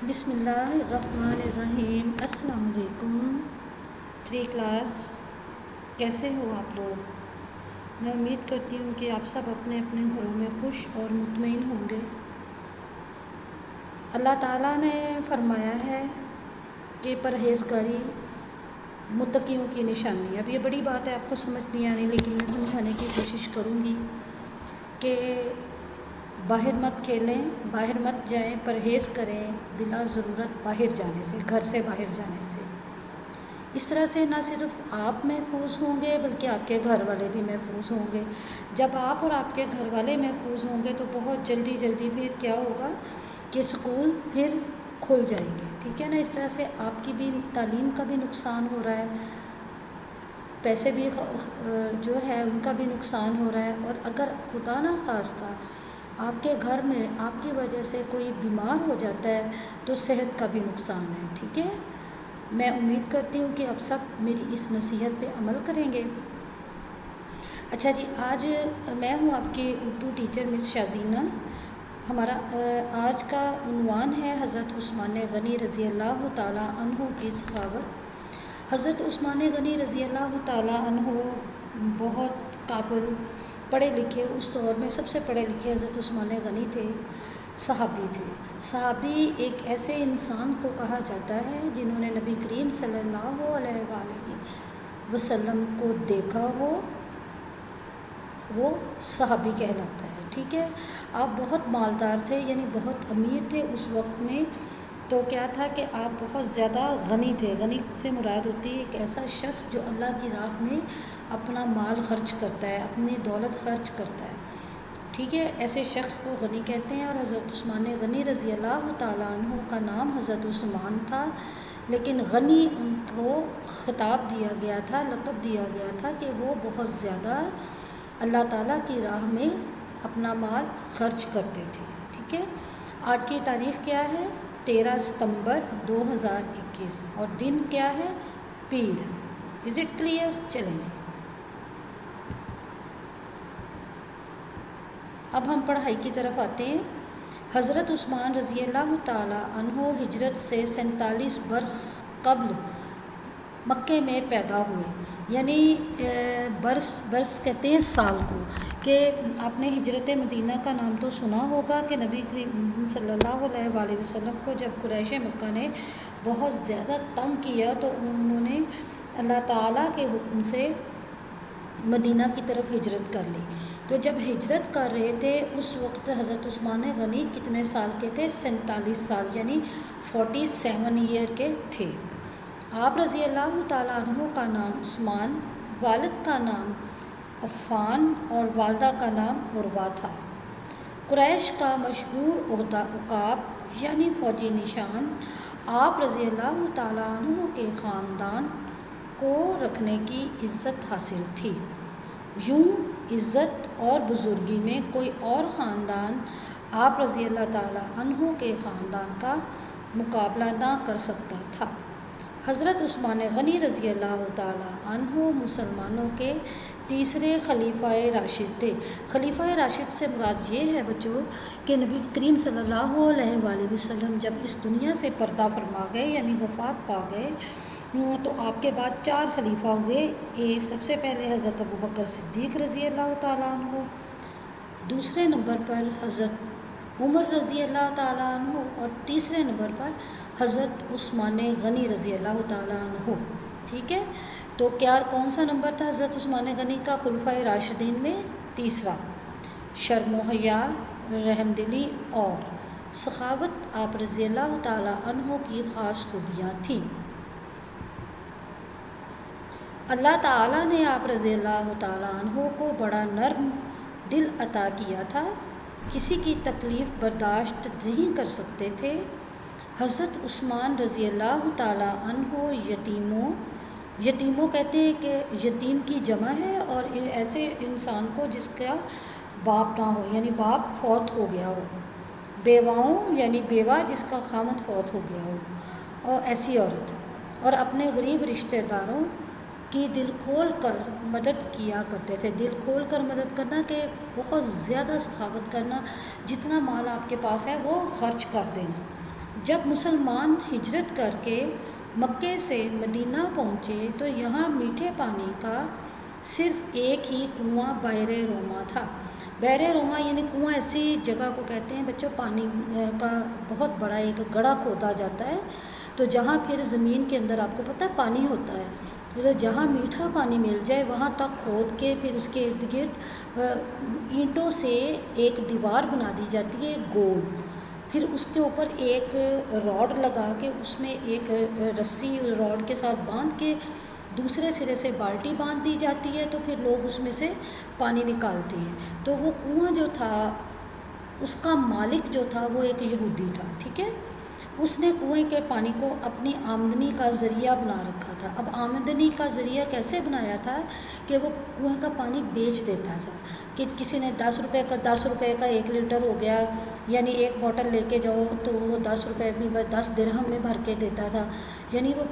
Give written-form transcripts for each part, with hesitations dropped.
بسم اللہ الرحمن الرحیم۔ السلام علیکم 3 کلاس، کیسے ہو آپ لوگ؟ میں امید کرتی ہوں کہ آپ سب اپنے اپنے گھروں میں خوش اور مطمئن ہوں گے۔ اللہ تعالیٰ نے فرمایا ہے کہ پرہیزگاری متقیوں کی نشانی ہے۔ اب یہ بڑی بات ہے، آپ کو سمجھ نہیں آنی، لیکن میں سمجھانے کی کوشش کروں گی کہ باہر مت کھیلیں، باہر مت جائیں، پرہیز کریں بلا ضرورت باہر جانے سے، گھر سے باہر جانے سے۔ اس طرح سے نہ صرف آپ محفوظ ہوں گے بلکہ آپ کے گھر والے بھی محفوظ ہوں گے۔ جب آپ اور آپ کے گھر والے محفوظ ہوں گے تو بہت جلدی پھر کیا ہوگا کہ اسکول پھر کھل جائیں گے، ٹھیک ہے نا۔ اس طرح سے آپ کی بھی تعلیم کا بھی نقصان ہو رہا ہے، پیسے بھی جو ہے ان کا بھی نقصان ہو رہا ہے، اور اگر خدا نہ خواستہ آپ کے گھر میں آپ کی وجہ سے کوئی بیمار ہو جاتا ہے تو صحت کا بھی نقصان ہے، ٹھیک ہے۔ میں امید کرتی ہوں کہ آپ سب میری اس نصیحت پہ عمل کریں گے۔ اچھا جی، آج میں ہوں آپ کی اردو ٹیچر مس شازینہ۔ ہمارا آج کا عنوان ہے حضرت عثمان غنی رضی اللہ تعالیٰ عنہ کی سخاوت۔ حضرت عثمان غنی رضی اللہ تعالیٰ عنہ بہت قابل، پڑھے لکھے، اس دور میں سب سے پڑھے لکھے حضرت عثمان غنی تھے، صحابی تھے۔ صحابی ایک ایسے انسان کو کہا جاتا ہے جنہوں نے نبی کریم صلی اللہ علیہ وآلہ وسلم کو دیکھا ہو، وہ صحابی کہلاتا ہے، ٹھیک ہے۔ آپ بہت مالدار تھے، یعنی بہت امیر تھے اس وقت میں، تو کیا تھا کہ آپ بہت زیادہ غنی تھے۔ غنی سے مراد ہوتی ہے ایک ایسا شخص جو اللہ کی راہ میں اپنا مال خرچ کرتا ہے، اپنی دولت خرچ کرتا ہے، ٹھیک ہے۔ ایسے شخص کو غنی کہتے ہیں، اور حضرت عثمان غنی رضی اللہ تعالیٰ عنہ کا نام حضرت عثمان تھا، لیکن غنی ان کو خطاب دیا گیا تھا، لقب دیا گیا تھا کہ وہ بہت زیادہ اللہ تعالیٰ کی راہ میں اپنا مال خرچ کرتے تھے، ٹھیک ہے۔ آج کی تاریخ کیا ہے؟ 13 ستمبر 2021، اور دن کیا ہے؟ پیر۔ Is it clear? چلیں جی، اب ہم پڑھائی کی طرف آتے ہیں۔ حضرت عثمان رضی اللہ تعالیٰ عنہ ہجرت سے 47 برس قبل مکے میں پیدا ہوئے، یعنی برس کہتے ہیں سال کو، کہ آپ نے ہجرت مدینہ کا نام تو سنا ہوگا کہ نبی کریم صلی اللہ علیہ وآلہ وسلم کو جب قریش مکہ نے بہت زیادہ تنگ کیا تو انہوں نے اللہ تعالیٰ کے حکم سے مدینہ کی طرف ہجرت کر لی۔ تو جب ہجرت کر رہے تھے اس وقت حضرت عثمان غنی کتنے سال کے تھے؟ 47 سال، یعنی 47 ایئر کے تھے۔ آپ رضی اللہ تعالیٰ عنہ کا نام عثمان، والد کا نام عفان اور والدہ کا نام عروہ تھا۔ قریش کا مشہور عقاب یعنی فوجی نشان آپ رضی اللہ تعالیٰ عنہ کے خاندان کو رکھنے کی عزت حاصل تھی۔ یوں عزت اور بزرگی میں کوئی اور خاندان آپ رضی اللہ تعالیٰ عنہ کے خاندان کا مقابلہ نہ کر سکتا تھا۔ حضرت عثمان غنی رضی اللہ تعالیٰ عنہ مسلمانوں کے تیسرے خلیفہ راشد تھے۔ خلیفہ راشد سے مراد یہ ہے بچوں کہ نبی کریم صلی اللہ علیہ وآلہ وسلم جب اس دنیا سے پردہ فرما گئے، یعنی وفات پا گئے، تو آپ کے بعد 4 خلیفہ ہوئے۔ ایک سب سے پہلے حضرت ابوبکر صدیق رضی اللہ تعالیٰ عنہ، دوسرے نمبر پر حضرت عمر رضی اللہ تعالیٰ عنہ، اور تیسرے نمبر پر حضرت عثمان غنی رضی اللہ تعالیٰ عنہ، ٹھیک ہے۔ تو کون سا نمبر تھا حضرت عثمان غنی کا خلفائے راشدین میں؟ تیسرا۔ شرم و حیا، رحم دلی اور سخاوت آپ رضی اللہ تعالیٰ عنہ کی خاص خوبیاں تھیں۔ اللہ تعالیٰ نے آپ رضی اللہ تعالیٰ عنہ کو بڑا نرم دل عطا کیا تھا، کسی کی تکلیف برداشت نہیں کر سکتے تھے۔ حضرت عثمان رضی اللہ تعالیٰ عنہ یتیموں کہتے ہیں کہ یتیم کی جمع ہے، اور ایسے انسان کو جس کا باپ نہ ہو، یعنی باپ فوت ہو گیا ہو، بیواؤں یعنی بیوہ جس کا خامد فوت ہو گیا ہو، اور ایسی عورت، اور اپنے غریب رشتہ داروں کی دل کھول کر مدد کیا کرتے تھے۔ دل کھول کر مدد کرنا کہ بہت زیادہ سخاوت کرنا، جتنا مال آپ کے پاس ہے وہ خرچ کر دینا، جب مسلمان ہجرت کر کے مکے سے مدینہ پہنچے تو یہاں میٹھے پانی کا صرف ایک ہی کنواں بحر روما تھا۔ بحر روما یعنی کنواں ایسی جگہ کو کہتے ہیں بچوں، پانی کا بہت بڑا ایک گڑھا کھودا جاتا ہے، تو جہاں پھر زمین کے اندر آپ کو پتہ ہے پانی ہوتا ہے، تو جہاں میٹھا پانی مل جائے وہاں تک کھود کے پھر اس کے ارد گرد اینٹوں سے ایک دیوار بنا دی جاتی ہے گول، پھر اس کے اوپر ایک راڈ لگا کے اس میں ایک رسی راڈ کے ساتھ باندھ کے دوسرے سرے سے بالٹی باندھ دی جاتی ہے، تو پھر لوگ اس میں سے پانی نکالتے ہیں۔ تو وہ کنواں جو تھا اس کا مالک جو تھا وہ ایک یہودی تھا، ٹھیک ہے، اس نے کنویں کے پانی کو اپنی آمدنی کا ذریعہ بنا رکھا تھا۔ اب آمدنی کا ذریعہ کیسے بنایا تھا کہ وہ کنویں کا پانی بیچ دیتا تھا، کہ کسی نے 10 روپے کا 1 لیٹر ہو گیا، یعنی ایک بوٹل لے کے جاؤ تو وہ 10 روپے میں 10 درہم میں بھر کے دیتا تھا، یعنی وہ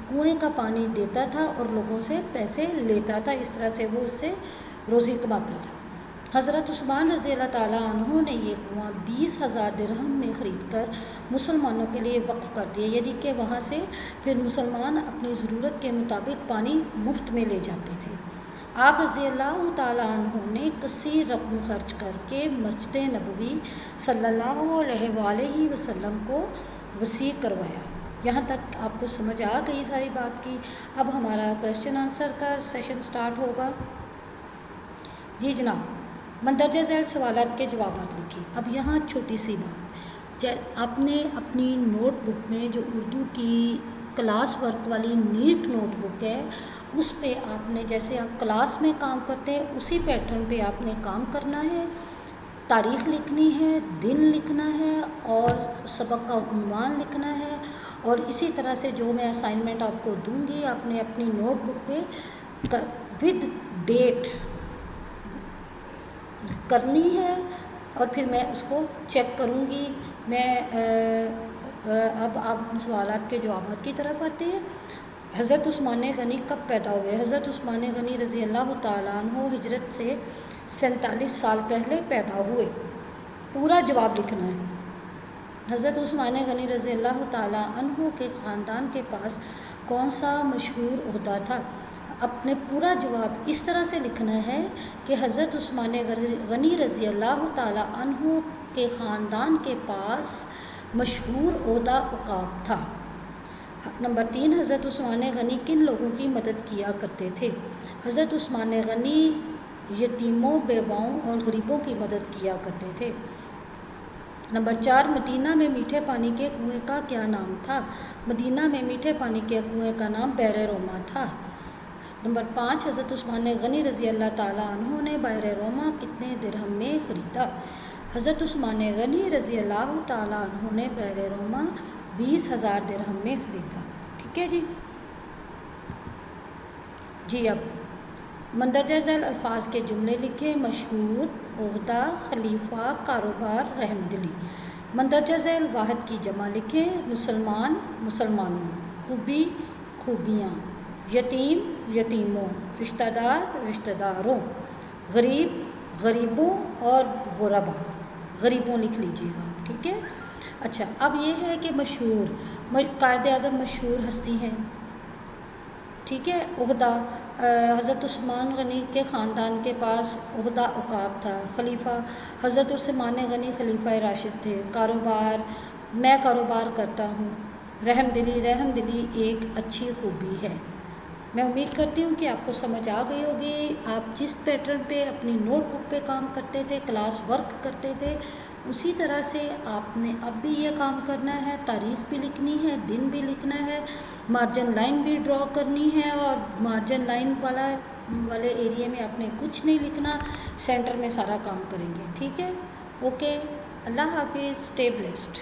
کنویں کا پانی دیتا تھا اور لوگوں سے پیسے لیتا تھا، اس طرح سے وہ اس سے روزی کماتا تھا۔ حضرت عثمان رضی اللہ تعالیٰ عنہ نے یہ کنواں 20,000 درہم میں خرید کر مسلمانوں کے لیے وقف کر دیا، یعنی کہ وہاں سے پھر مسلمان اپنی ضرورت کے مطابق پانی مفت میں لے جاتے تھے۔ آپ رضی اللہ تعالیٰ عنہ نے کثیر رقم خرچ کر کے مسجد نبوی صلی اللہ علیہ وآلہ وسلم کو وسیع کروایا۔ یہاں تک آپ کو سمجھ آ گئی ساری بات کی۔ اب ہمارا کویشچن آنسر کا سیشن سٹارٹ ہوگا۔ جی جناب، مندرجہ ذیل سوالات کے جوابات لکھیں۔ اب یہاں چھوٹی سی بات، آپ نے اپنی نوٹ بک میں جو اردو کی کلاس ورک والی نیٹ نوٹ بک ہے اس پہ آپ نے، جیسے آپ کلاس میں کام کرتے ہیں اسی پیٹرن پہ آپ نے کام کرنا ہے، تاریخ لکھنی ہے، دن لکھنا ہے اور سبق کا عنوان لکھنا ہے، اور اسی طرح سے جو میں اسائنمنٹ آپ کو دوں گی آپ نے اپنی نوٹ بک پہ ود ڈیٹ کرنی ہے، اور پھر میں اس کو چیک کروں گی۔ میں اب آپ سوالات کے جوابات کی طرف آتے ہیں۔ حضرت عثمان غنی کب پیدا ہوئے؟ حضرت عثمان غنی رضی اللہ تعالیٰ عنہ ہجرت سے 47 سال پہلے پیدا ہوئے۔ پورا جواب لکھنا ہے۔ حضرت عثمان غنی رضی اللہ تعالیٰ عنہ کے خاندان کے پاس کون سا مشہور عہدہ تھا؟ اپنے پورا جواب اس طرح سے لکھنا ہے کہ حضرت عثمان غنی رضی اللہ تعالیٰ عنہ کے خاندان کے پاس مشہور عہدہ عقاب تھا۔ نمبر 3، حضرت عثمان غنی کن لوگوں کی مدد کیا کرتے تھے؟ حضرت عثمان غنی یتیموں، بیواؤں اور غریبوں کی مدد کیا کرتے تھے۔ نمبر 4، مدینہ میں میٹھے پانی کے کنویں کا کیا نام تھا؟ مدینہ میں میٹھے پانی کے کنویں کا نام بحر روما تھا۔ نمبر 5، حضرت عثمان غنی رضی اللہ تعالیٰ عنہ نے بحر روما کتنے درہم میں خریدا؟ حضرت عثمان غنی رضی اللہ تعالیٰ عنہ نے بحر روما 20,000 درہم میں خریدا۔ ٹھیک ہے جی اب مندرجہ ذیل الفاظ کے جملے لکھیں۔ مشہور، عہدہ، خلیفہ، کاروبار، رحمدلی۔ مندرجہ ذیل واحد کی جمع لکھیں۔ مسلمان، مسلمانوں، خوبی، خوبیاں، یتیم، یتیموں، رشتہ دار، رشتہ داروں، غریب، غریبوں اور غربا۔ غریبوں لکھ لیجیے گا، ٹھیک ہے۔ اچھا، اب یہ ہے کہ مشہور، قائد اعظم مشہور ہستی ہیں، ٹھیک ہے۔ عہدہ، حضرت عثمان غنی کے خاندان کے پاس عہدہ عقاب تھا۔ خلیفہ، حضرت عثمان غنی خلیفہ راشد تھے۔ کاروبار، میں کاروبار کرتا ہوں۔ رحمدلی، رحمدلی ایک اچھی خوبی ہے۔ میں امید کرتی ہوں کہ آپ کو سمجھ آ گئی ہوگی۔ آپ جس پیٹرن پہ اپنی نوٹ بک پہ کام کرتے تھے، کلاس ورک کرتے تھے، اسی طرح سے آپ نے اب بھی یہ کام کرنا ہے۔ تاریخ بھی لکھنی ہے، دن بھی لکھنا ہے، مارجن لائن بھی ڈرا کرنی ہے، اور مارجن لائن والے ایریے میں آپ نے کچھ نہیں لکھنا، سینٹر میں سارا کام کریں گے، ٹھیک ہے۔ اوکے، اللہ حافظ، اسٹے بلیسڈ۔